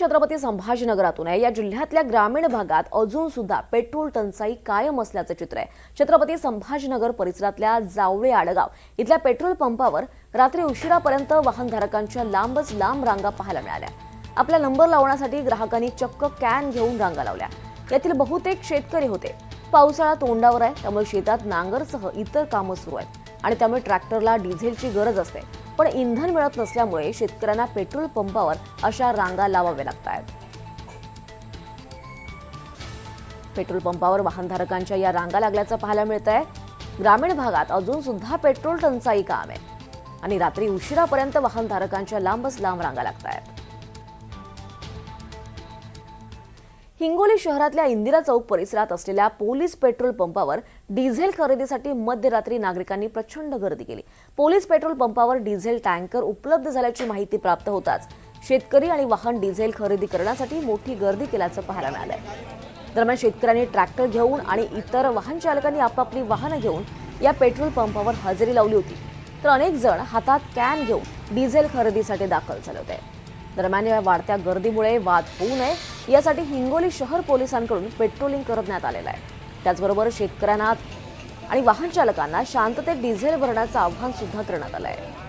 छत्रपती संभाजीनगरातून आहे। या जिल्ह्यातल्या ग्रामीण भागात अजून सुद्धा पेट्रोल टंचाई कायम असल्याचं चित्र आहे। छत्रपती संभाजीनगर परिसरातल्या जावळे आडगाव इथल्या पेट्रोल पंपावर रात्री उशिरापर्यंत वाहनधारकांच्या लांबच लांब रांगा पाहायला मिळाल्या। आपला नंबर लावण्यासाठी ग्राहकांनी चक्क कॅन घेऊन रांगा लावल्या। यातील बहुतेक शेतकरी होते। पावसाळा तोंडावर आहे, त्यामुळे शेतात नांगरसह इतर कामं सुरू आहेत आणि त्यामुळे ट्रॅक्टरला डिझेलची गरज असते। पण इंधन मिळत नसल्यामुळे शेतकऱ्यांना पेट्रोल पंपावर अशा रांगा लावाव्या लागतात। पेट्रोल पंपावर वाहनधारकांच्या या रांगा लागल्याचं पाहायला मिळतंय। ग्रामीण भागात अजून सुद्धा पेट्रोल टंचाई कायम आहे आणि रात्री उशिरापर्यंत वाहनधारकांच्या लांबच लांब रांगा लागतात। हिंगोली शहरातल्या इंदिरा चौक परिसरात असलेल्या पोलीस पेट्रोल पंपावर डिझेल खरेदीसाठी मध्यरात्री नागरिकांनी प्रचंड गर्दी केली। पोलीस पेट्रोल पंपावर डिझेल टँकर उपलब्ध झाल्याची माहिती प्राप्त होताच शेतकरी आणि वाहन डिझेल खरेदी करण्यासाठी मोठी गर्दी केल्याचं पाहायला मिळालंय। दरम्यान शेतकऱ्यांनी ट्रॅक्टर घेऊन आणि इतर वाहन चालकांनी आपापली वाहनं घेऊन या पेट्रोल पंपावर हजेरी लावली होती, तर अनेक जण हातात कॅन घेऊन डिझेल खरेदीसाठी दाखल झाले होते। दरम्यान या वाढत्या गर्दीमुळे वाद होऊ नये यासाठी हिंगोली शहर पोलिसांकडून पेट्रोलिंग करण्यात आलेलं आहे। त्याचबरोबर शेतकऱ्यांना आणि वाहन चालकांना शांततेत डिझेल भरण्याचं आवाहन सुद्धा करण्यात आलं आहे।